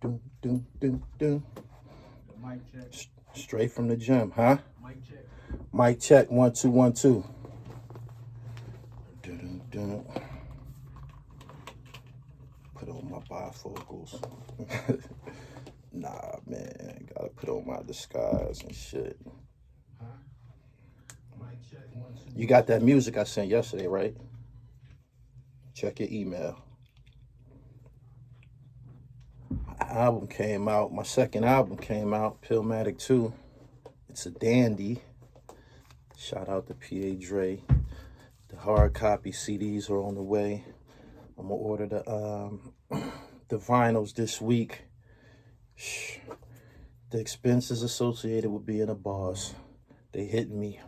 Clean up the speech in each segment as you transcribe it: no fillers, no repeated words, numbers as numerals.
Dun, dun, dun, dun. Mic check. Straight from the gym, huh? Mic check. Mic check, 1 2 1 2. Dun, dun, dun. Put on my bifocals. Nah, man, gotta put on my disguise and shit. Huh? Mic check. 1 2. You got that music I sent yesterday, right? Check your email. Album came out. My second album came out, PILLMATIC 2. It's a dandy. Shout out to PA Dre. The hard copy CDs are on the way. I'm gonna order the vinyls this week. The expenses associated with being a boss, they hit me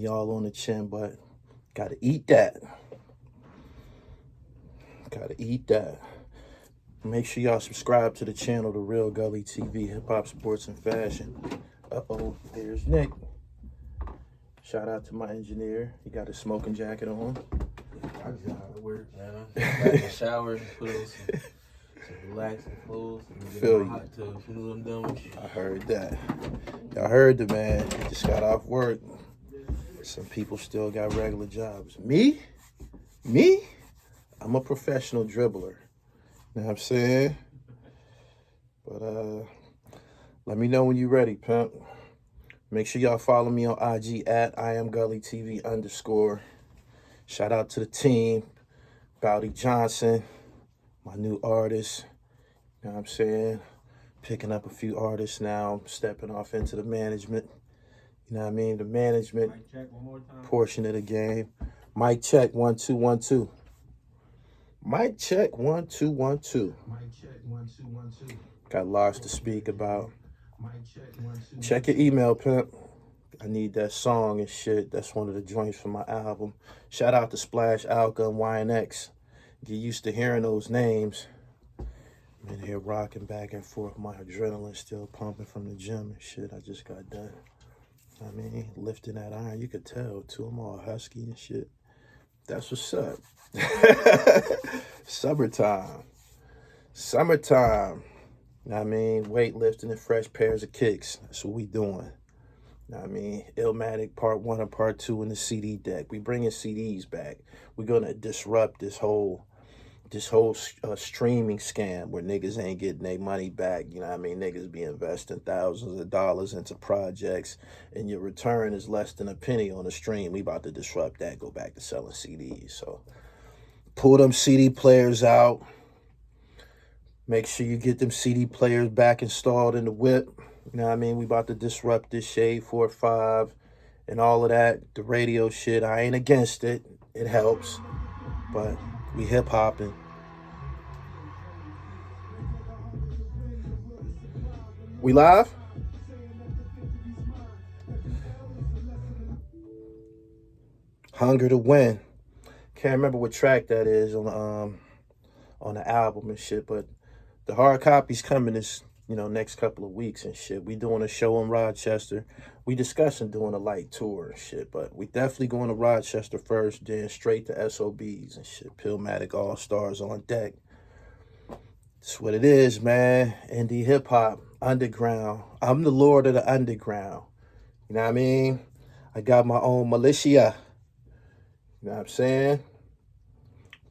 all on the chin, but gotta eat that. Gotta eat that. Make sure y'all subscribe to the channel, The Real Gully TV, hip hop, sports, and fashion. Uh-oh, there's Nick. Shout out to my engineer. He got his smoking jacket on. I just got to work, man. Got in the shower, put on some relaxing clothes, and Feel get you. my hot tub. As soon as I'm done with you. I heard that. Y'all heard the man. He just got off work. Some people still got regular jobs. Me? I'm a professional dribbler. You know what I'm saying? But let me know when you're ready, pimp. Make sure y'all follow me on IG at IamGullyTV_. Shout out to the team. Bowdy Johnson, my new artist. You know what I'm saying? Picking up a few artists now. Stepping off into the management. You know what I mean? The management Mic check one more time. portion of the game. Mic check, 1 2 1 2. Mic check, 1 2 1 2. Mic check 1 2 1 2. Got lots to speak about. Mic check 1 2. Check your email, pimp. I need that song and shit. That's one of the joints from my album. Shout out to Splash, Alka, and YNX. Get used to hearing those names. I'm in here rocking back and forth. My adrenaline still pumping from the gym and shit. I just got done. I mean, lifting that iron. You could tell, too. I'm all husky and shit. That's what's up. Summertime. Summertime. You know what I mean? Weightlifting and fresh pairs of kicks. That's what we doing. You know what I mean? PILLMATIC Part 1 and Part 2 in the CD deck. We bringing CDs back. We're going to disrupt this whole streaming scam where niggas ain't getting their money back. You know what I mean? Niggas be investing thousands of dollars into projects and your return is less than a penny on the stream. We about to disrupt that, go back to selling CDs. So pull them CD players out. Make sure you get them CD players back installed in the whip. You know what I mean? We about to disrupt this Shade 4-5 and all of that. The radio shit, I ain't against it. It helps. But we hip hopping. We live? Hunger to Win. Can't remember what track that is on the album and shit, but the hard copy's coming this, next couple of weeks and shit. We doing a show in Rochester. We discussing doing a light tour and shit, but we definitely going to Rochester first, then straight to SOBs and shit. PILLMATIC All Stars on deck. That's what it is, man. Indie hip hop, underground. I'm the lord of the underground. You know what I mean? I got my own militia. You know what I'm saying?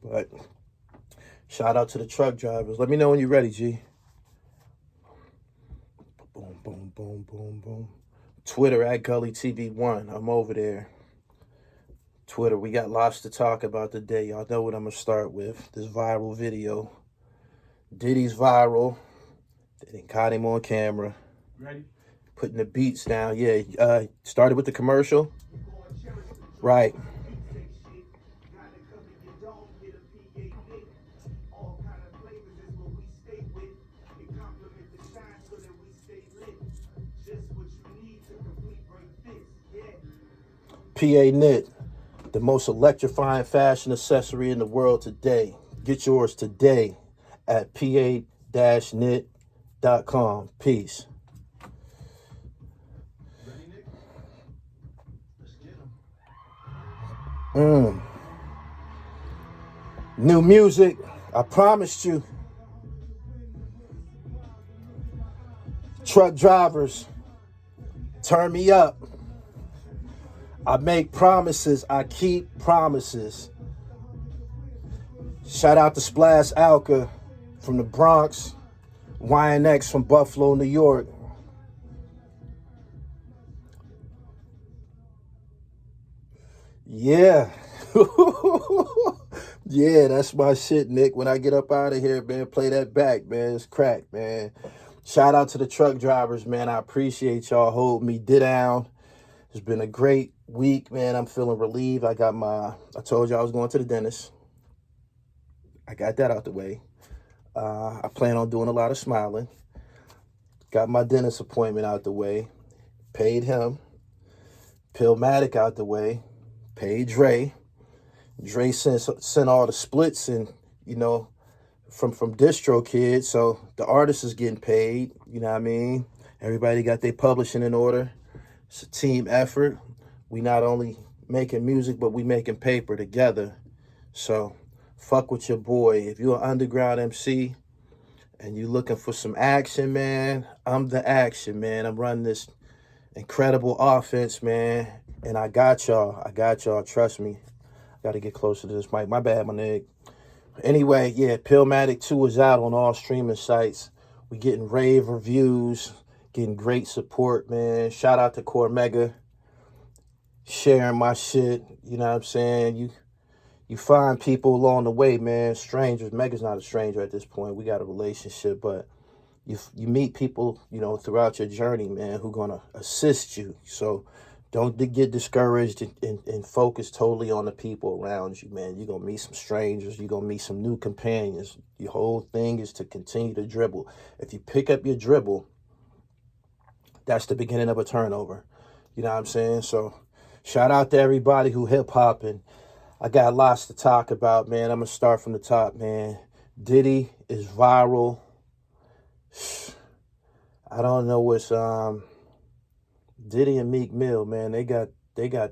But shout out to the truck drivers. Let me know when you're ready, G. Boom, boom, boom, boom, boom. Twitter at GullyTV1. I'm over there. Twitter, we got lots to talk about today. Y'all know what I'm going to start with. This viral video. Diddy's viral. They done caught him on camera. Ready? Putting the beats down. Yeah, started with the commercial. Right. PA Knit, the most electrifying fashion accessory in the world today. Get yours today at pa-knit.com. Peace. Ready, Nick? Let's get him. New music. I promised you. Truck drivers, turn me up. I make promises. I keep promises. Shout out to Splash Alka from the Bronx. YNX from Buffalo, New York. Yeah. Yeah, that's my shit, Nick. When I get up out of here, man, play that back, man. It's crack, man. Shout out to the truck drivers, man. I appreciate y'all holding me down. It's been a great week, man. I'm feeling relieved. I told you I was going to the dentist. I got that out the way. I plan on doing a lot of smiling. Got my dentist appointment out the way. Paid him. PILLMATIC out the way. Paid Dre. Dre sent all the splits and, you know, from Distro Kid. So the artist is getting paid. You know what I mean? Everybody got their publishing in order. It's a team effort. We not only making music, but we making paper together. So fuck with your boy. If you're an underground MC and you looking for some action, man, I'm the action, man. I'm running this incredible offense, man. And I got y'all. Trust me. Got to get closer to this mic. My bad, my nigga. Anyway, yeah, PILLMATIC 2 is out on all streaming sites. We getting rave reviews, getting great support, man. Shout out to Cormega, sharing my shit. You know what I'm saying? You find people along the way, man. Strangers. Mega's not a stranger at this point. We got a relationship, but you meet people, you know, throughout your journey, man, who gonna assist you. So don't get discouraged and focus totally on the people around you, man. You're going to meet some strangers. You're going to meet some new companions. Your whole thing is to continue to dribble. If you pick up your dribble, that's the beginning of a turnover. You know what I'm saying? So shout out to everybody who hip-hopping. I got lots to talk about, man. I'm going to start from the top, man. Diddy is viral. I don't know what's... Diddy and Meek Mill, man, they got them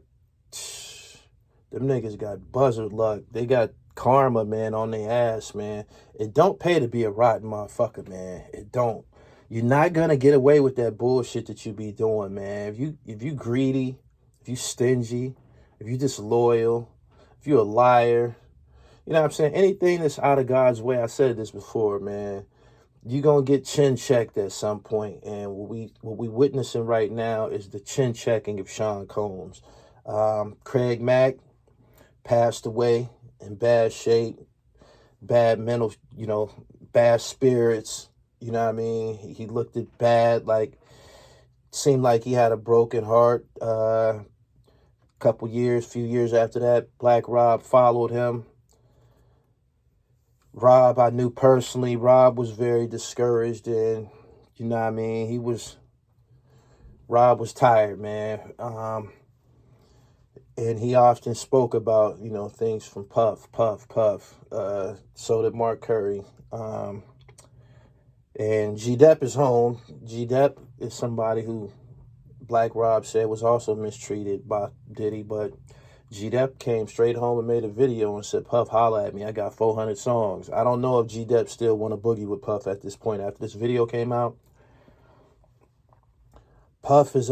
niggas got buzzard luck. They got karma, man, on their ass, man. It don't pay to be a rotten motherfucker, man. It don't. You're not gonna get away with that bullshit that you be doing, man. If you greedy, if you stingy, if you disloyal, if you a liar, you know what I'm saying? Anything that's out of God's way, I said this before, man. You're going to get chin checked at some point. And what we witnessing right now is the chin checking of Sean Combs. Craig Mack passed away in bad shape, bad mental, you know, bad spirits. You know what I mean? He looked at bad, like, seemed like he had a broken heart. Few years after that, Black Rob followed him. Rob, I knew personally. Rob was very discouraged, and you know what I mean. Rob was tired, man. And he often spoke about, you know, things from Puff. So did Mark Curry. And G-Dep is home. G-Dep is somebody who Black Rob said was also mistreated by Diddy, but G-Dep came straight home and made a video and said, Puff, holla at me. I got 400 songs. I don't know if G-Dep still want to boogie with Puff at this point after this video came out. Puff is,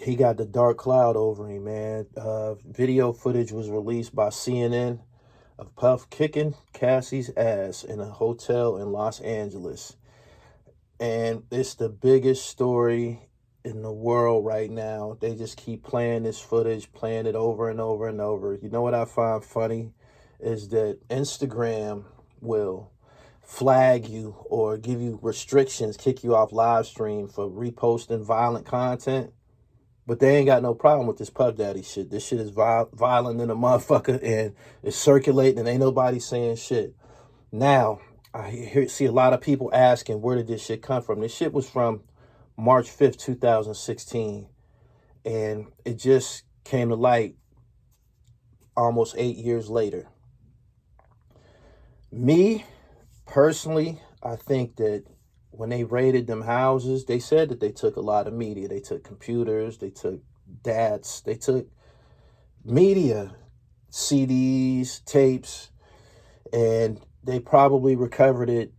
he got the dark cloud over him, man. Video footage was released by CNN of Puff kicking Cassie's ass in a hotel in Los Angeles. And it's the biggest story in the world right now. They just keep playing this footage, playing it over and over and over. You know what I find funny is that Instagram will flag you or give you restrictions, kick you off live stream for reposting violent content, but they ain't got no problem with this Puff Daddy shit. This shit is violent in a motherfucker, and it's circulating, and ain't nobody saying shit. Now, I see a lot of people asking, where did this shit come from? This shit was from March 5th, 2016, and it just came to light almost 8 years later. Me, personally, I think that when they raided them houses, they said that they took a lot of media. They took computers, they took DATs, they took media, CDs, tapes, and they probably recovered it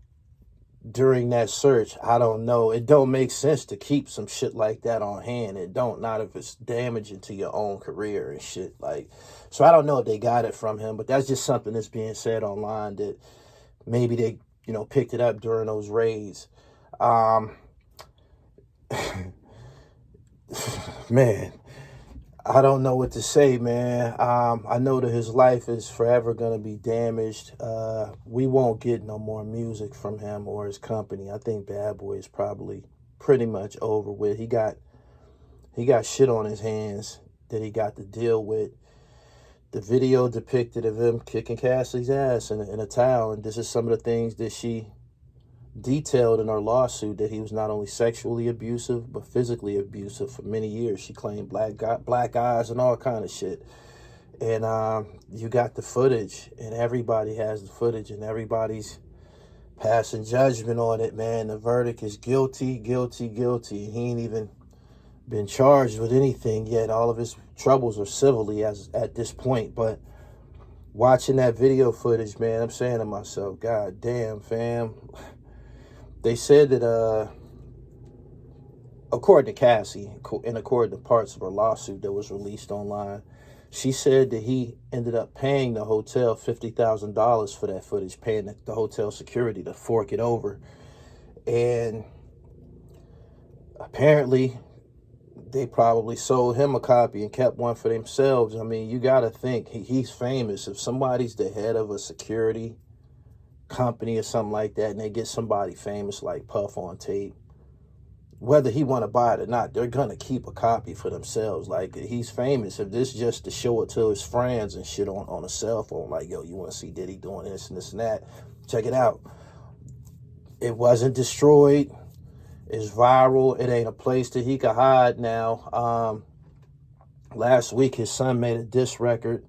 during that search. I don't know. It don't make sense to keep some shit like that on hand. It don't, not if it's damaging to your own career and shit. Like, so I don't know if they got it from him, but that's just something that's being said online that maybe they, you know, picked it up during those raids. Man, I don't know what to say, man. I know that his life is forever going to be damaged. We won't get no more music from him or his company. I think Bad Boy is probably pretty much over with. He got shit on his hands that he got to deal with. The video depicted of him kicking Cassidy's ass in a towel, and this is some of the things that she detailed in her lawsuit, that he was not only sexually abusive but physically abusive for many years. She claimed black eyes and all kind of shit. And you got the footage, and everybody has the footage, and everybody's passing judgment on it, man. The verdict is guilty, guilty, guilty. He ain't even been charged with anything yet. All of his troubles are civilly at this point. But watching that video footage, man, I'm saying to myself, God damn, fam. They said that, according to Cassie, and according to parts of her lawsuit that was released online, she said that he ended up paying the hotel $50,000 for that footage, paying the hotel security to fork it over. And apparently, they probably sold him a copy and kept one for themselves. I mean, you got to think, he's famous. If somebody's the head of a security company or something like that, and they get somebody famous like Puff on tape, whether he want to buy it or not, they're gonna keep a copy for themselves. Like, he's famous. If this just to show it to his friends and shit on a cell phone, like, yo, you want to see Diddy doing this and this and that, check it out. It wasn't destroyed. It's viral. It ain't a place that he could hide now. Last week his son made a diss record,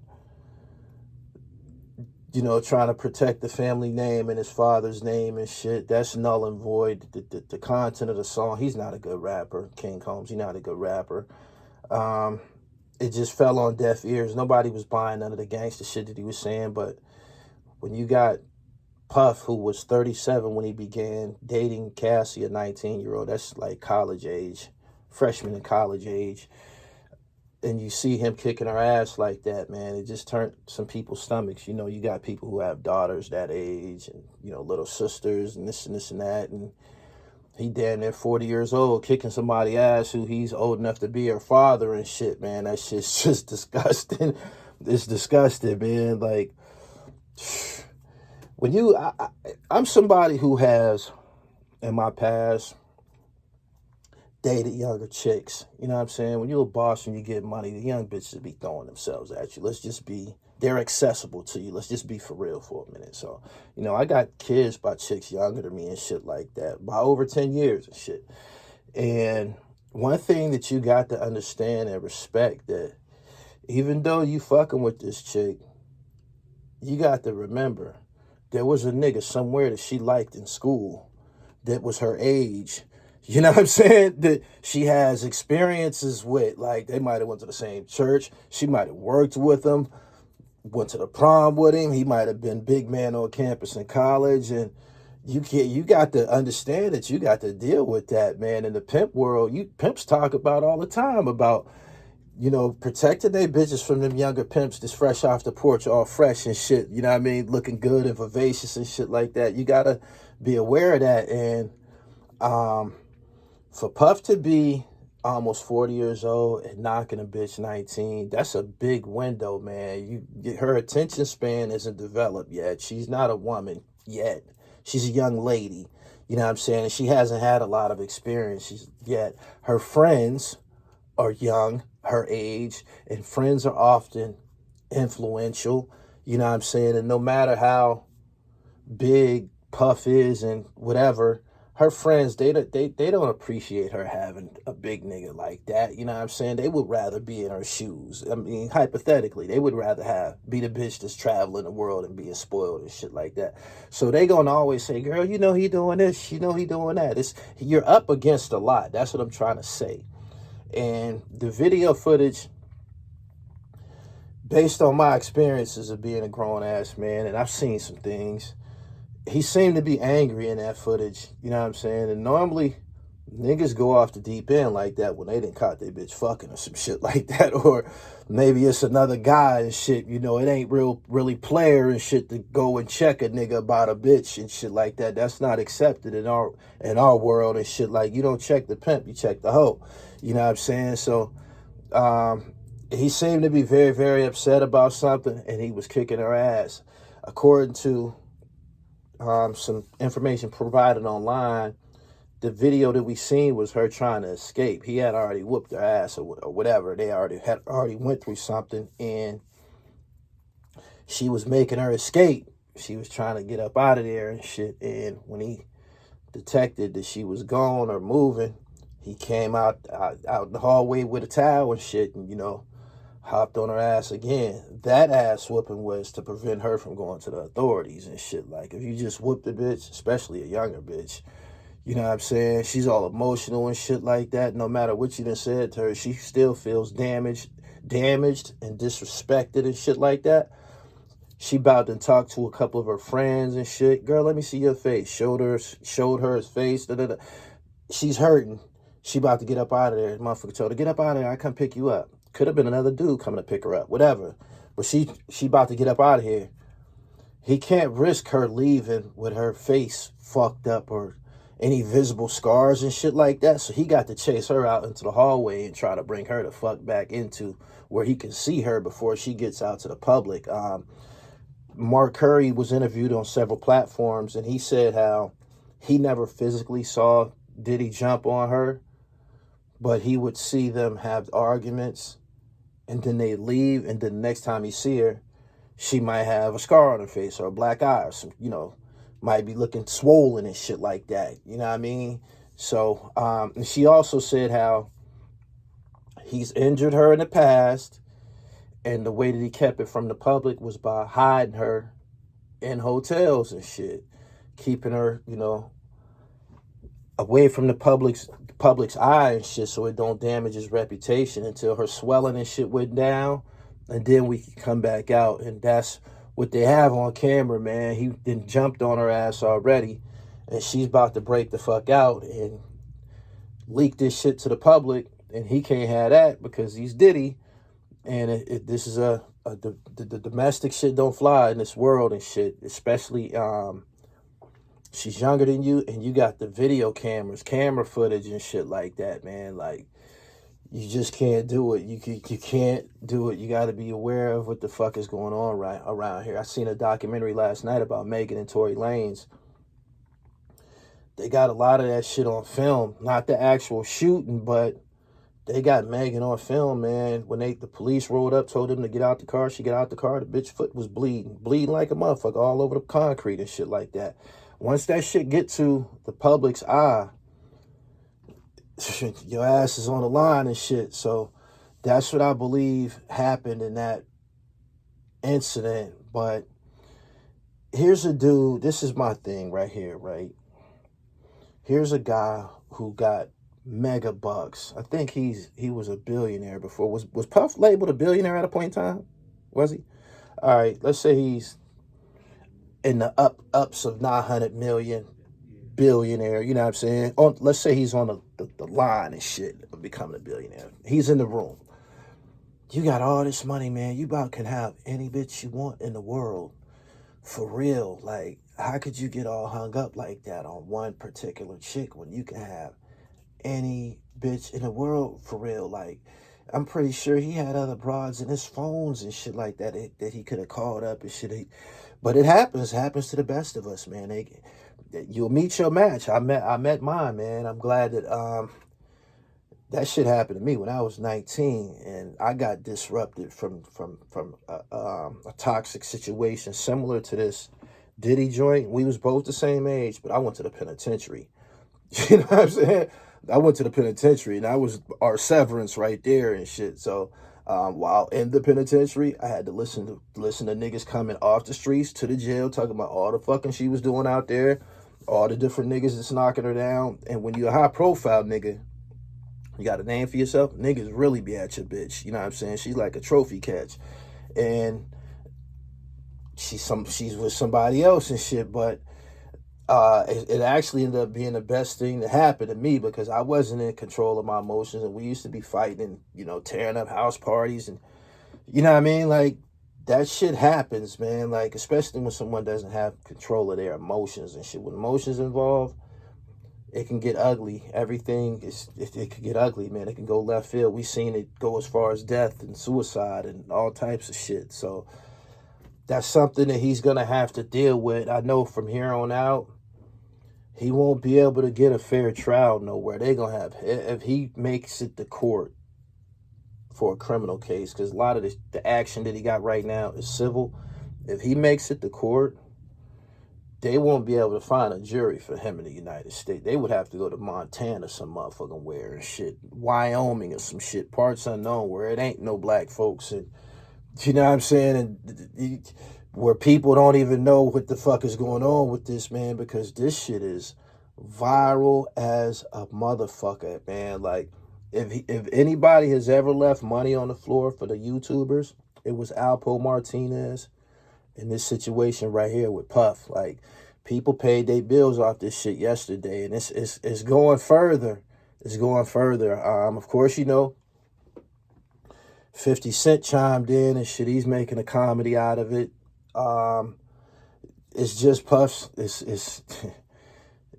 you know, trying to protect the family name and his father's name and shit. That's null and void. The content of the song, he's not a good rapper. King Combs, he's not a good rapper. It just fell on deaf ears. Nobody was buying none of the gangster shit that he was saying. But when you got Puff, who was 37 when he began dating Cassie, a 19-year-old, that's like college age, freshman in college age, and you see him kicking her ass like that, man, it just turned some people's stomachs. You know, you got people who have daughters that age and, you know, little sisters and this and that. And he damn near 40 years old kicking somebody's ass who he's old enough to be her father and shit, man. That shit's just disgusting. It's disgusting, man. Like, when you, I'm somebody who has, in my past, dated younger chicks. You know what I'm saying? When you're a boss and you get money, the young bitches be throwing themselves at you. Let's just be, they're accessible to you. Let's just be for real for a minute. So, you know, I got kids by chicks younger than me and shit like that, by over 10 years and shit. And one thing that you got to understand and respect, that even though you fucking with this chick, you got to remember, there was a nigga somewhere that she liked in school that was her age. You know what I'm saying? That she has experiences with. Like, they might have went to the same church. She might have worked with him, went to the prom with him. He might have been big man on campus in college. And you got to understand that you got to deal with that, man. In the pimp world, pimps talk about all the time about, you know, protecting their bitches from them younger pimps that's fresh off the porch, all fresh and shit. You know what I mean? Looking good and vivacious and shit like that. You got to be aware of that. And for Puff to be almost 40 years old and knocking a bitch 19, that's a big window, man. Her attention span isn't developed yet. She's not a woman yet. She's a young lady. You know what I'm saying? And she hasn't had a lot of experience yet. Her friends are young, her age, and friends are often influential. You know what I'm saying? And no matter how big Puff is and whatever, her friends, they don't appreciate her having a big nigga like that. You know what I'm saying? They would rather be in her shoes. I mean, hypothetically, they would rather be the bitch that's traveling the world and being spoiled and shit like that. So they gonna always say, girl, you know he doing this, you know he doing that. You're up against a lot. That's what I'm trying to say. And the video footage, based on my experiences of being a grown-ass man, and I've seen some things, he seemed to be angry in that footage, you know what I'm saying? And normally niggas go off the deep end like that when they didn't caught their bitch fucking or some shit like that, or maybe it's another guy and shit, you know, it ain't really player and shit to go and check a nigga about a bitch and shit like that. That's not accepted in our world and shit. Like, you don't check the pimp, you check the hoe, you know what I'm saying? So he seemed to be very, very upset about something, and he was kicking her ass. According to some information provided online, the video that we seen was her trying to escape. He had already whooped her ass or whatever. They already went through something, and she was making her escape. She was trying to get up out of there and shit. And when he detected that she was gone or moving, he came out in the hallway with a towel and shit, and, you know, hopped on her ass again. That ass whooping was to prevent her from going to the authorities and shit. Like, if you just whooped a bitch, especially a younger bitch, you know what I'm saying, she's all emotional and shit like that. No matter what you done said to her, she still feels damaged and disrespected and shit like that. She about to talk to a couple of her friends and shit. Girl, let me see your face. Showed her his face. She's hurting. She about to get up out of there. Motherfucker told her, get up out of there. I come pick you up. Could have been another dude coming to pick her up. Whatever. But she about to get up out of here. He can't risk her leaving with her face fucked up or any visible scars and shit like that. So he got to chase her out into the hallway and try to bring her the fuck back into where he can see her before she gets out to the public. Mark Curry was interviewed on several platforms, and he said how he never physically saw Diddy jump on her, but he would see them have arguments, and then they leave, and then the next time he see her, she might have a scar on her face or a black eye or some, you know, might be looking swollen and shit like that. You know what I mean? So, and she also said how he's injured her in the past, and the way that he kept it from the public was by hiding her in hotels and shit, keeping her, you know, away from the public's eye and shit, so it don't damage his reputation until her swelling and shit went down, and then we can come back out. And that's what they have on camera, man. He then jumped on her ass already, and she's about to break the fuck out and leak this shit to the public, and he can't have that because he's Diddy, and this is the domestic shit don't fly in this world and shit, especially she's younger than you, and you got the video cameras, camera footage and shit like that, man. Like, you just can't do it. You can't do it. You got to be aware of what the fuck is going on right around here. I seen a documentary last night about Megan and Tory Lanez. They got a lot of that shit on film. Not the actual shooting, but they got Megan on film, man. When the police rolled up, told them to get out the car, she got out the car, the bitch foot was bleeding like a motherfucker all over the concrete and shit like that. Once that shit get to the public's eye, your ass is on the line and shit. So that's what I believe happened in that incident. But here's a dude, this is my thing right here, right? Here's a guy who got mega bucks. I think he was a billionaire before. Was Puff labeled a billionaire at a point in time? Was he? All right, let's say he's in the ups of 900 million, billionaire, you know what I'm saying? Let's say he's on the line and shit of becoming a billionaire. He's in the room. You got all this money, man. You about can have any bitch you want in the world. For real. Like, how could you get all hung up like that on one particular chick when you can have any bitch in the world for real? Like, I'm pretty sure he had other broads in his phones and shit like that that he could have called up and shit. But it happens to the best of us, man. You'll meet your match. I met mine, man. I'm glad that that shit happened to me when I was 19, and I got disrupted from a toxic situation similar to this Diddy joint. We was both the same age, but I went to the penitentiary. You know what I'm saying? I went to the penitentiary, and that was our severance right there and shit. So while in the penitentiary, I had to listen to niggas coming off the streets to the jail, talking about all the fucking she was doing out there, all the different niggas that's knocking her down. And when you're a high profile nigga, you got a name for yourself, niggas really be at your bitch. You know what I'm saying? She's like a trophy catch. And she's with somebody else and shit, but it actually ended up being the best thing that happened to me because I wasn't in control of my emotions, and we used to be fighting and, you know, tearing up house parties, and you know what I mean? Like, that shit happens, man. Like, especially when someone doesn't have control of their emotions and shit. When emotions involved, it can get ugly. Everything it can get ugly, man. It can go left field. We seen it go as far as death and suicide and all types of shit. So that's something that he's gonna have to deal with. I know from here on out, he won't be able to get a fair trial nowhere. They're gonna have, if he makes it to court for a criminal case, because a lot of the action that he got right now is civil. If he makes it to court, they won't be able to find a jury for him in the United States. They would have to go to Montana, some motherfucking where and shit, Wyoming or some shit, parts unknown, where it ain't no black folks, and you know what I'm saying, and where people don't even know what the fuck is going on with this, man, because this shit is viral as a motherfucker, man. Like, if anybody has ever left money on the floor for the YouTubers, it was Alpo Martinez in this situation right here with Puff. Like, people paid their bills off this shit yesterday, and it's going further. It's going further. Of course, you know, 50 Cent chimed in and shit. He's making a comedy out of it. It's just Puff's.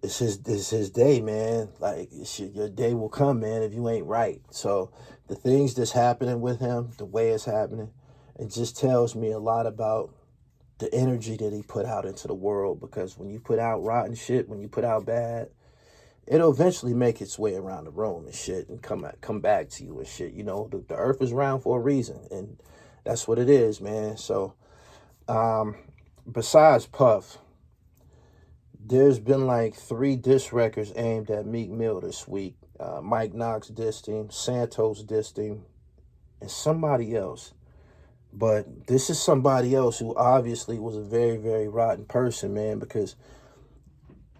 It's his day, man. Like, your day will come, man, if you ain't right. So the things that's happening with him, the way it's happening, it just tells me a lot about the energy that he put out into the world. Because when you put out rotten shit, when you put out bad, it'll eventually make its way around the room and shit, and come back to you and shit. You know, the earth is round for a reason, and that's what it is, man. So, besides Puff, there's been like 3 diss records aimed at Meek Mill this week. Mike Knox dissed him, Santos dissed him, and somebody else. But this is somebody else who obviously was a very, very rotten person, man, because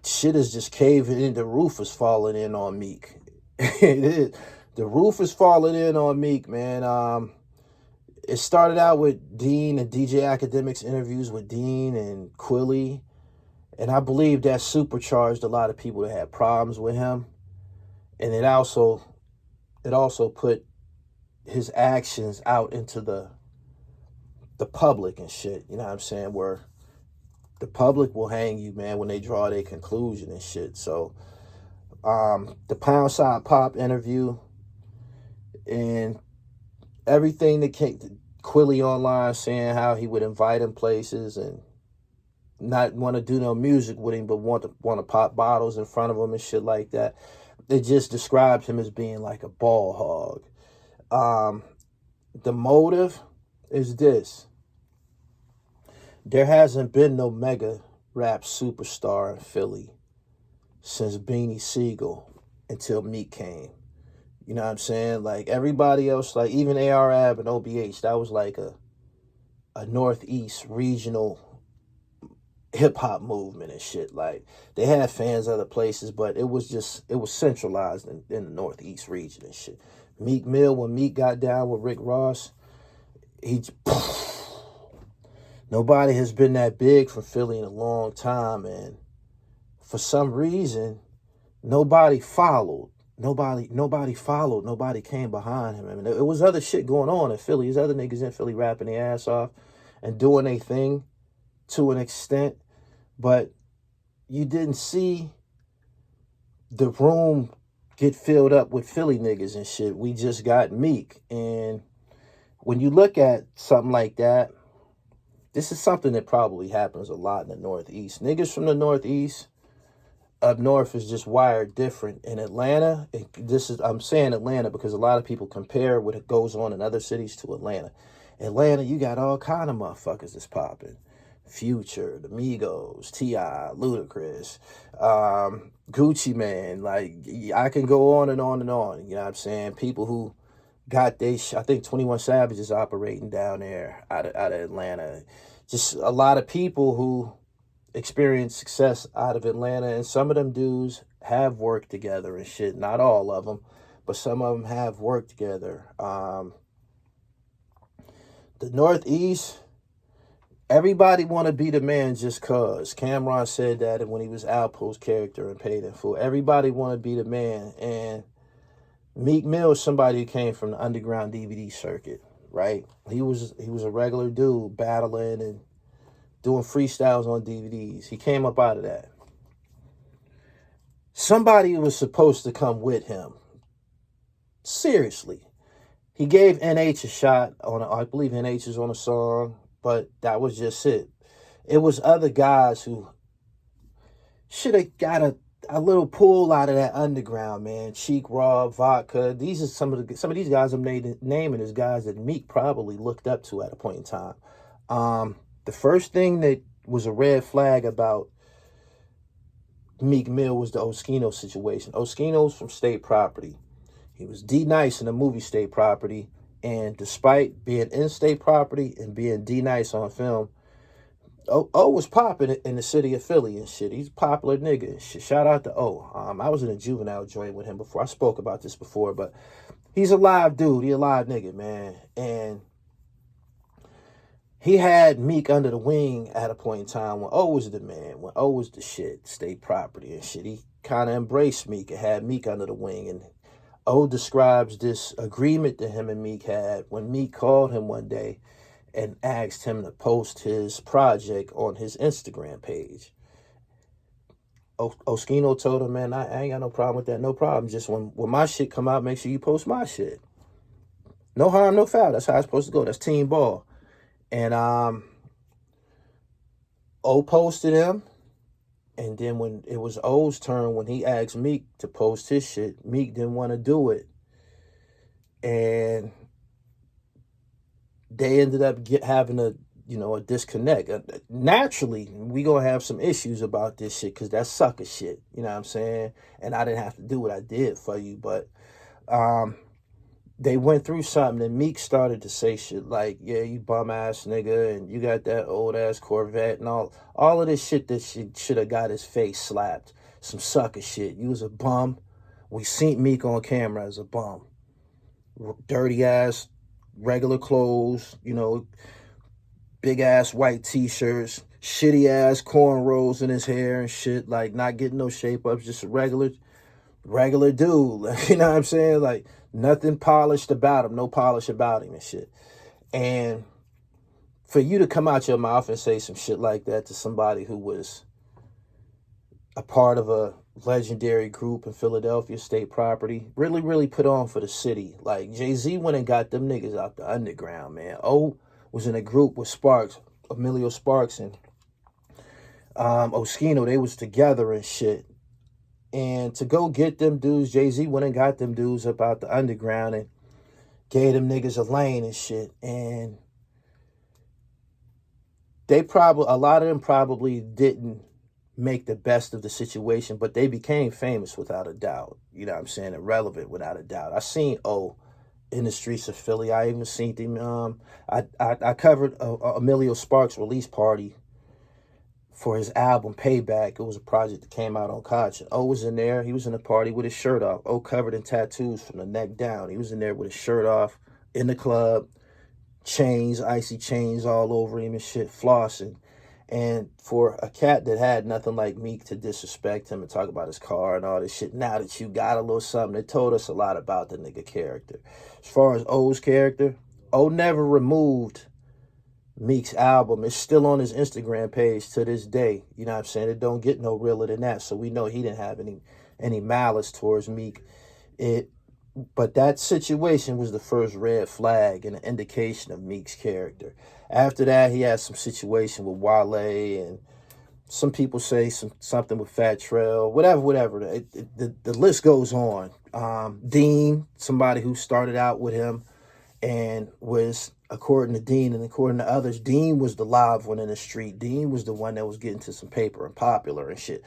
shit is just caving in. The roof is falling in on Meek. It is. The roof is falling in on Meek, man. It started out with Dean and DJ Academic's interviews with Dean and Quilly. And I believe that supercharged a lot of people that had problems with him. And it also put his actions out into the public and shit. You know what I'm saying? Where the public will hang you, man, when they draw their conclusion and shit. So, the Pound Side Pop interview and everything that came, Quilly online saying how he would invite him places and not want to do no music with him, but want to pop bottles in front of him and shit like that. It just described him as being like a ball hog. The motive is this. There hasn't been no mega rap superstar in Philly since Beanie Siegel until Meek came. You know what I'm saying? Like, everybody else, like even AR-Ab and OBH, that was like a Northeast regional hip-hop movement and shit. Like, they had fans other places, but it was centralized in the Northeast region and shit. Meek Mill, when Meek got down with Rick Ross, nobody has been that big for Philly in a long time, and for some reason, nobody followed. Nobody followed. Nobody came behind him. I mean, it was other shit going on in Philly. There's other niggas in Philly rapping their ass off and doing their thing to an extent, but you didn't see the room get filled up with Philly niggas and shit. We just got Meek. And when you look at something like that, this is something that probably happens a lot in the Northeast. Niggas from the Northeast up north is just wired different. In Atlanta, I'm saying Atlanta because a lot of people compare what goes on in other cities to Atlanta. Atlanta, you got all kind of motherfuckers that's popping. Future, the Migos, T.I., Ludacris, Gucci Man. Like, I can go on and on and on. You know what I'm saying? People who got I think 21 Savage is operating down there out of Atlanta. Just a lot of people who experience success out of Atlanta, and some of them dudes have worked together and shit. Not all of them, but some of them have worked together. The Northeast, everybody want to be the man just cause. Cameron said that when he was Alpo's character in Paid in Full. Everybody want to be the man. And Meek Mill is somebody who came from the underground DVD circuit, right? He was a regular dude battling and doing freestyles on DVDs. He came up out of that. Somebody was supposed to come with him. Seriously. He gave NH a shot on I believe NH is on a song, but that was just it. It was other guys who should have got a little pull out of that underground, man. Cheek Raw, Vodka. These are some of these guys I'm naming as guys that Meek probably looked up to at a point in time. The first thing that was a red flag about Meek Mill was the Oskino situation. Oskino's from State Property. He was D Nice in the movie State Property, and despite being in State Property and being D Nice on film, O was popping in the city of Philly and shit. He's a popular nigga and shit. Shout out to O. I was in a juvenile joint with him before. I spoke about this before, but he's a live dude. He a live nigga, man. And he had Meek under the wing at a point in time when O was the man, when O was the shit, State Property and shit. He kind of embraced Meek and had Meek under the wing. And O describes this agreement that him and Meek had when Meek called him one day and asked him to post his project on his Instagram page. Oskino told him, man, I ain't got no problem with that. No problem. Just when my shit come out, make sure you post my shit. No harm, no foul. That's how it's supposed to go. That's team ball. And O posted him. And then when it was O's turn, when he asked Meek to post his shit, Meek didn't want to do it. And they ended up having a disconnect. Naturally, we gonna have some issues about this shit because that's sucker shit. You know what I'm saying? And I didn't have to do what I did for you, but they went through something and Meek started to say shit like, yeah, you bum ass nigga, and you got that old ass Corvette and all of this shit that should have got his face slapped. Some sucker shit. You was a bum. We seen Meek on camera as a bum. Dirty ass, regular clothes, big ass white t-shirts, shitty ass cornrows in his hair and shit, like not getting no shape ups, just a regular dude. Like, you know what I'm saying? Like nothing polished about him, no polish about him and shit. And for you to come out your mouth and say some shit like that to somebody who was a part of a legendary group in Philadelphia, State Property, really, really put on for the city. Like Jay-Z went and got them niggas out the underground, man. O was in a group with Sparks, Emilio Sparks and Oskino. They was together and shit. And to go get them dudes, Jay-Z went and got them dudes up out the underground and gave them niggas a lane and shit. And a lot of them probably didn't make the best of the situation, but they became famous without a doubt. You know what I'm saying? And relevant without a doubt. I seen O in the streets of Philly. I even seen him. I covered Emilio Sparks' release party for his album Payback. It was a project that came out on Koch. O was in there. He was in the party with his shirt off. O covered in tattoos from the neck down. He was in there with his shirt off in the club. Chains, icy chains all over him and shit, flossing. And for a cat that had nothing like Meek to disrespect him and talk about his car and all this shit, now that you got a little something, it told us a lot about the nigga character. As far as O's character, O never removed Meek's album. It's still on his Instagram page to this day. You know what I'm saying? It don't get no realer than that. So we know he didn't have any malice towards Meek. But that situation was the first red flag and an indication of Meek's character. After that, he had some situation with Wale, and some people say something with Fat Trail, whatever. The list goes on. Dean, somebody who started out with him and was, according to Dean and according to others, Dean was the live one in the street. Dean was the one that was getting to some paper and popular and shit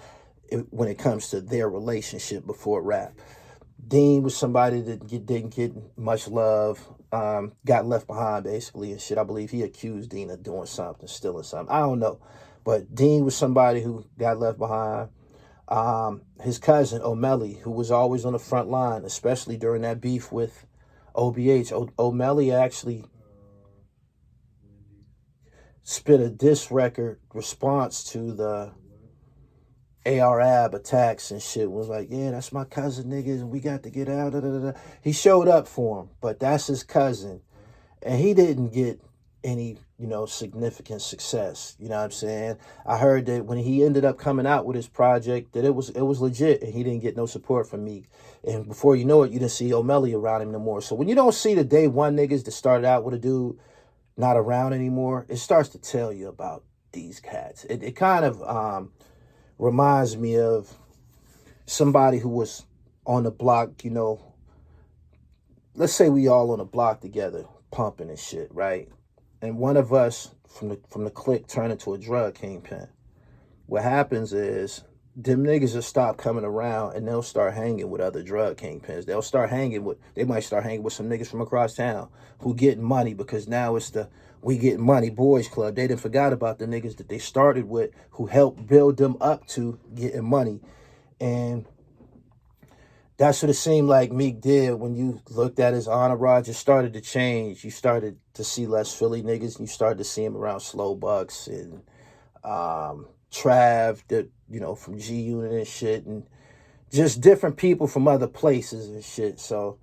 when it comes to their relationship before rap. Dean was somebody that didn't get much love, got left behind basically and shit. I believe he accused Dean of doing something, stealing something. I don't know. But Dean was somebody who got left behind. His cousin, O'Malley, who was always on the front line, especially during that beef with OBH. O'Malley actually... spit a diss record response to the Arab attacks and shit. Was like, yeah, that's my cousin, niggas, and we got to get out. Da, da, da. He showed up for him, but that's his cousin, and he didn't get any, significant success. You know what I'm saying? I heard that when he ended up coming out with his project, that it was legit, and he didn't get no support from Meek. And before you know it, you didn't see O'Malley around him no more. So when you don't see the day one niggas that started out with a dude not around anymore, it starts to tell you about these cats. It kind of reminds me of somebody who was on the block, let's say we all on the block together, pumping and shit, right? And one of us from the clique turn into a drug kingpin. What happens is them niggas will stop coming around and they'll start hanging with other drug kingpins. They might start hanging with some niggas from across town who getting money, because now it's the we getting money boys club. They done forgot about the niggas that they started with who helped build them up to getting money. And that's what it seemed like Meek did when you looked at his entourage. It started to change. You started to see less Philly niggas, and you started to see him around Slow Bucks and Trav, that from G Unit and shit, and just different people from other places and shit. So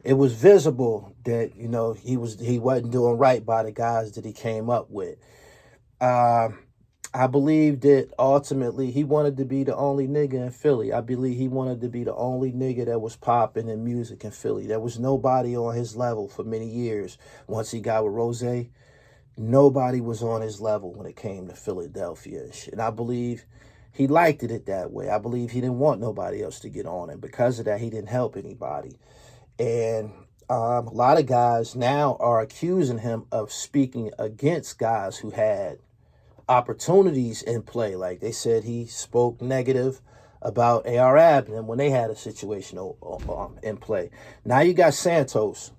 it was visible that he wasn't doing right by the guys that he came up with. I believe that ultimately he wanted to be the only nigga in Philly. I believe he wanted to be the only nigga that was popping in music in Philly. There was nobody on his level for many years. Once he got with Rose, nobody was on his level when it came to Philadelphia and shit. And I believe he liked it that way. I believe he didn't want nobody else to get on. And because of that, he didn't help anybody. And a lot of guys now are accusing him of speaking against guys who had opportunities in play. Like they said, he spoke negative about Arab and when they had a situation in play. Now you got Santos,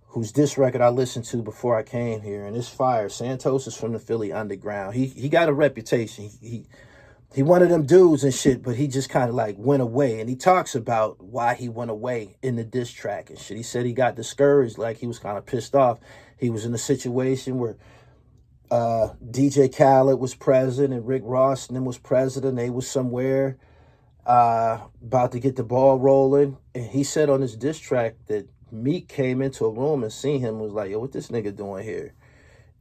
whose diss record I listened to before I came here, and it's fire. Santos is from the Philly underground. He got a reputation. He one of them dudes and shit, but he just kind of like went away. And he talks about why he went away in the diss track and shit. He said he got discouraged, like he was kind of pissed off. He was in a situation where DJ Khaled was president and Rick Ross and them was president. They was somewhere about to get the ball rolling. And he said on his diss track that Meek came into a room and seen him and was like, yo, what this nigga doing here?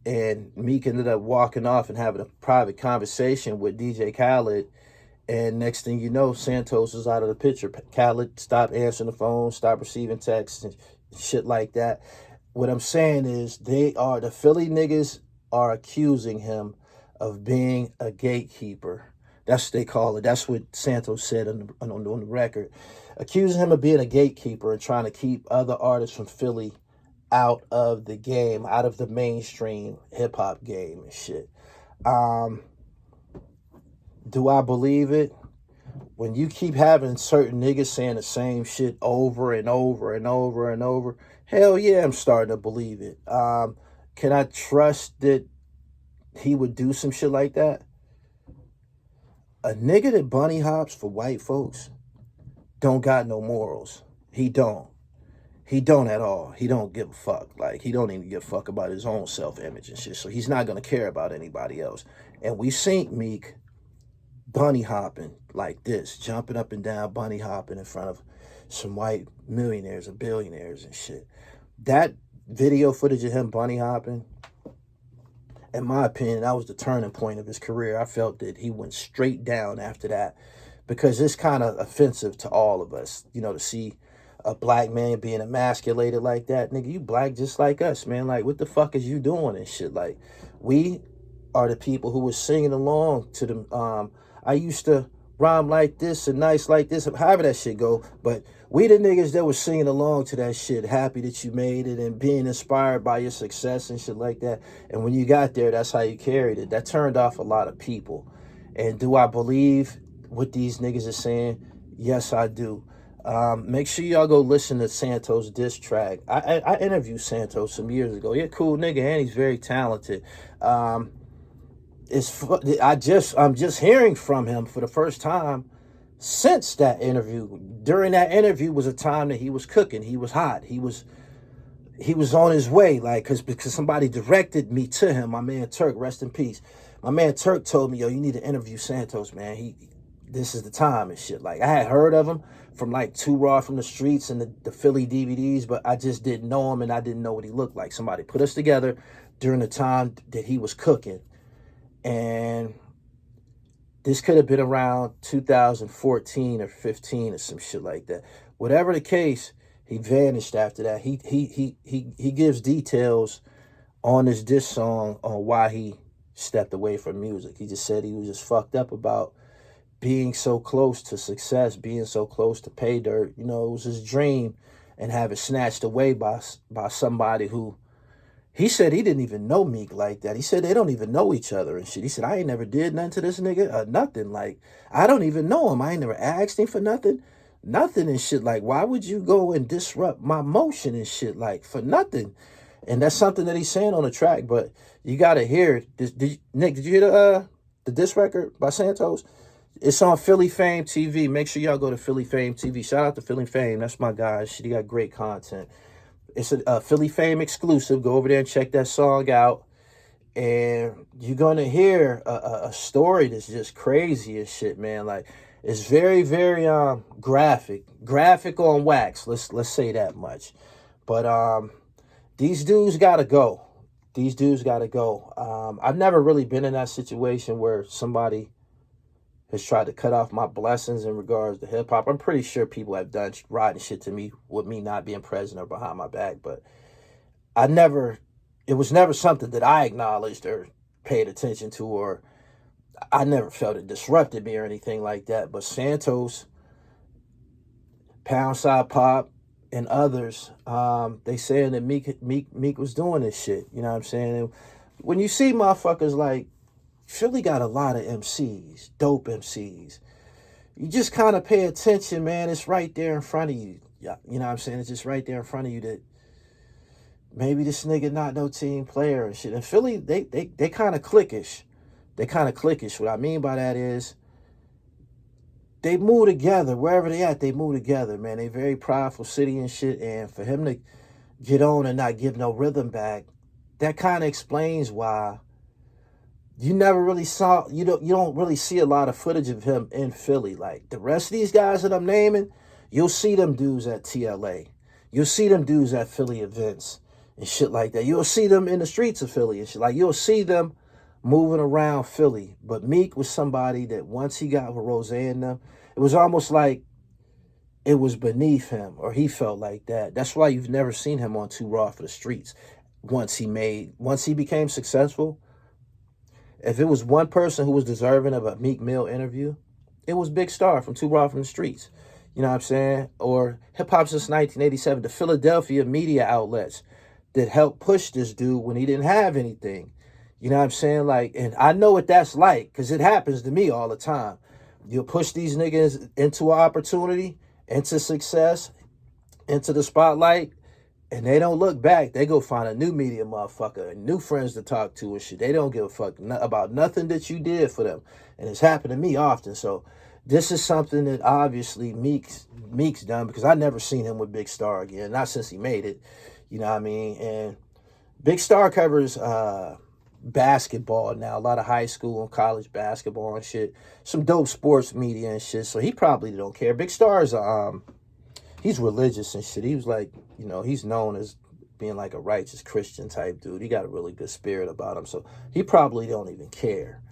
And Meek ended up walking off and having a private conversation with DJ Khaled. And next thing you know, Santos was out of the picture. Khaled stopped answering the phone, stopped receiving texts and shit like that. What I'm saying is the Philly niggas are accusing him of being a gatekeeper. That's what they call it. That's what Santos said on the record. Accusing him of being a gatekeeper and trying to keep other artists from Philly out of the game, out of the mainstream hip-hop game and shit. Do I believe it? When you keep having certain niggas saying the same shit over and over and over and over, hell yeah, I'm starting to believe it. Can I trust that he would do some shit like that? A nigga that bunny hops for white folks don't got no morals. He don't. He don't at all. He don't give a fuck. Like, he don't even give a fuck about his own self-image and shit. So he's not going to care about anybody else. And we seen Meek bunny hopping like this, jumping up and down, bunny hopping in front of some white millionaires or billionaires and shit. That video footage of him bunny hopping, in my opinion, that was the turning point of his career. I felt that he went straight down after that, because it's kind of offensive to all of us, to see a black man being emasculated like that. Nigga, you black just like us, man. Like, what the fuck is you doing and shit? Like, we are the people who was singing along to them. I used to rhyme like this and nice like this, however that shit go. But we the niggas that was singing along to that shit, happy that you made it and being inspired by your success and shit like that. And when you got there, that's how you carried it. That turned off a lot of people. And do I believe what these niggas are saying? Yes, I do. Make sure y'all go listen to Santos' diss track. I interviewed Santos some years ago. He's a cool nigga and he's very talented. I'm just hearing from him for the first time since that interview. During that interview was a time that he was cooking. He was hot. He was he was on his way, like, because somebody directed me to him. My man Turk, rest in peace. My man Turk told me, yo, you need to interview Santos, man. This is the time and shit. Like, I had heard of him from like Too Raw from the Streets and the Philly DVDs, but I just didn't know him and I didn't know what he looked like. Somebody put us together during the time that he was cooking. And this could have been around 2014 or 15 or some shit like that. Whatever the case, he vanished after that. He gives details on this diss song on why he stepped away from music. He just said he was just fucked up about being so close to success, being so close to pay dirt. You know, it was his dream, and have it snatched away by somebody who, he said he didn't even know Meek like that. He said they don't even know each other and shit. He said, I ain't never did nothing to this nigga, nothing. Like, I don't even know him. I ain't never asked him for nothing and shit. Like, why would you go and disrupt my motion and shit, like, for nothing? And that's something that he's saying on the track, but you gotta hear it. Nick, did you hear the diss record by Santos? It's on Philly Fame TV. Make sure y'all go to Philly Fame TV. Shout out to Philly Fame. That's my guy. He got great content. It's a Philly Fame exclusive. Go over there and check that song out. And you're going to hear a story that's just crazy as shit, man. Like, it's very, very graphic. Graphic on wax. Let's say that much. But these dudes got to go. These dudes got to go. I've never really been in that situation where somebody has tried to cut off my blessings in regards to hip hop. I'm pretty sure people have done rotten shit to me with me not being present or behind my back, but it was never something that I acknowledged or paid attention to, or I never felt it disrupted me or anything like that. But Santos, Pound Side Pop, and others, they saying that Meek was doing this shit. You know what I'm saying? And when you see motherfuckers like, Philly got a lot of MCs, dope MCs. You just kind of pay attention, man. It's right there in front of you. Yeah, you know what I'm saying? It's just right there in front of you that maybe this nigga not no team player and shit. And Philly, they kind of cliquish. They kind of cliquish. What I mean by that is they move together. Wherever they at, they move together, man. They very prideful city and shit. And for him to get on and not give no rhythm back, that kind of explains why you never really saw, you don't really see a lot of footage of him in Philly. Like, the rest of these guys that I'm naming, you'll see them dudes at TLA. You'll see them dudes at Philly events and shit like that. You'll see them in the streets of Philly and shit. Like, you'll see them moving around Philly. But Meek was somebody that once he got with Rose and them, it was almost like it was beneath him, or he felt like that. That's why you've never seen him on Too Raw for the Streets. Once he became successful, if it was one person who was deserving of a Meek Mill interview, it was Big Star from Too Raw from the Streets. You know what I'm saying? Or hip hop since 1987, the Philadelphia media outlets that helped push this dude when he didn't have anything. You know what I'm saying? Like, and I know what that's like, because it happens to me all the time. You'll push these niggas into an opportunity, into success, into the spotlight, and they don't look back. They go find a new media motherfucker and new friends to talk to and shit. They don't give a fuck about nothing that you did for them. And it's happened to me often. So this is something that obviously Meek's done, because I never seen him with Big Star again. Not since he made it. You know what I mean? And Big Star covers basketball now. A lot of high school and college basketball and shit. Some dope sports media and shit. So he probably don't care. Big Star is he's religious and shit. He was like, you know, he's known as being like a righteous Christian type dude. He got a really good spirit about him. So he probably don't even care.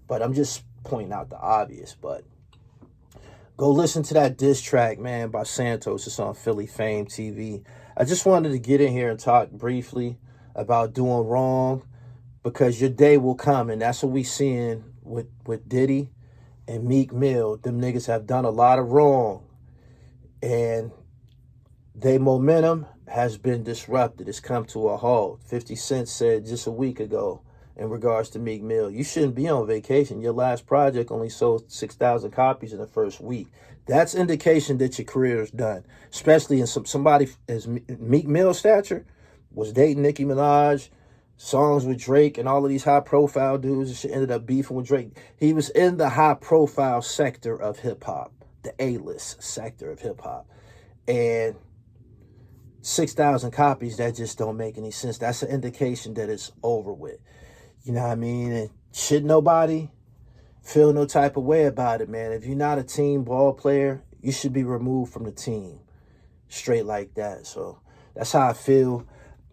But I'm just pointing out the obvious. But go listen to that diss track, man, by Santos. It's on Philly Fame TV. I just wanted to get in here and talk briefly about doing wrong, because your day will come. And that's what we seeing with Diddy and Meek Mill. Them niggas have done a lot of wrong. And their momentum has been disrupted. It's come to a halt. 50 Cent said just a week ago in regards to Meek Mill, you shouldn't be on vacation. Your last project only sold 6,000 copies in the first week. That's indication that your career is done. Especially in somebody as Meek Mill stature was dating Nicki Minaj, songs with Drake, and all of these high-profile dudes. And she ended up beefing with Drake. He was in the high-profile sector of hip-hop, the A-list sector of hip-hop. And 6,000 copies, that just don't make any sense. That's an indication that it's over with. You know what I mean? And should nobody feel no type of way about it, man. If you're not a team ball player, you should be removed from the team. Straight like that. So that's how I feel.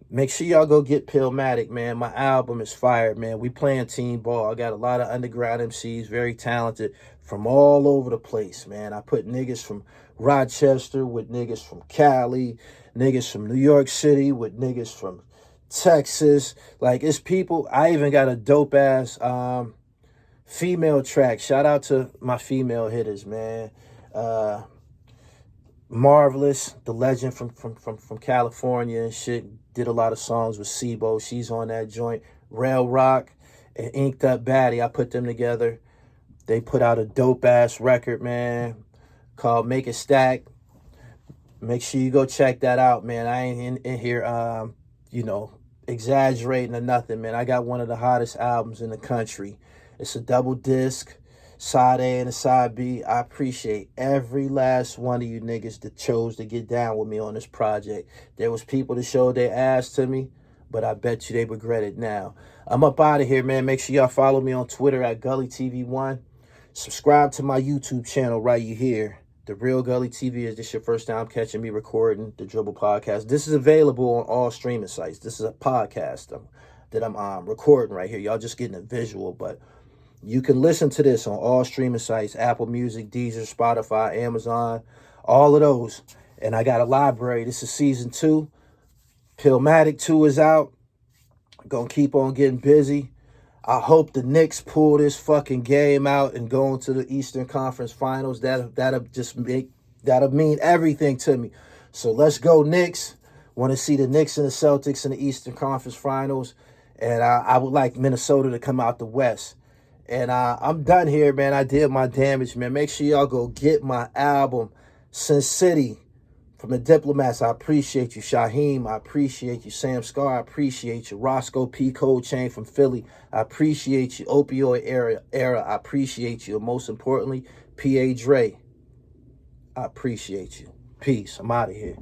Make sure y'all go get PILLMATIC, man. My album is fire, man. We playing team ball. I got a lot of underground MCs, very talented, from all over the place, man. I put niggas from Rochester with niggas from Cali, niggas from New York City with niggas from Texas. Like, it's people. I even got a dope-ass female track. Shout out to my female hitters, man. Marvelous, the legend from California and shit, did a lot of songs with Sibo. She's on that joint. Rail Rock and Inked Up Baddie, I put them together. They put out a dope-ass record, man, called Make It Stack. Make sure you go check that out, man. I ain't in here, you know, exaggerating or nothing, man. I got one of the hottest albums in the country. It's a double disc. Side A and a side B. I appreciate every last one of you niggas that chose to get down with me on this project. There was people that showed their ass to me, but I bet you they regret it now. I'm up out of here, man. Make sure y'all follow me on Twitter at GullyTV1. Subscribe to my YouTube channel right here. The Real Gully TV. Is this your first time catching me recording the Dribble podcast? This is available on all streaming sites. This is a podcast that I'm recording right here. Y'all just getting a visual, but you can listen to this on all streaming sites, Apple Music, Deezer, Spotify, Amazon, all of those. And I got a library. This is season 2. PILLMATIC 2 is out. Gonna keep on getting busy. I hope the Knicks pull this fucking game out and go into the Eastern Conference Finals. That'll mean everything to me. So let's go Knicks. Want to see the Knicks and the Celtics in the Eastern Conference Finals. And I would like Minnesota to come out the West. And I'm done here, man. I did my damage, man. Make sure y'all go get my album, Sin City, from the Diplomats. I appreciate you. Shaheem, I appreciate you. Sam Scar, I appreciate you. Roscoe P. Cold Chain from Philly, I appreciate you. Opioid era, I appreciate you. And most importantly, P.A. Dre, I appreciate you. Peace. I'm out of here.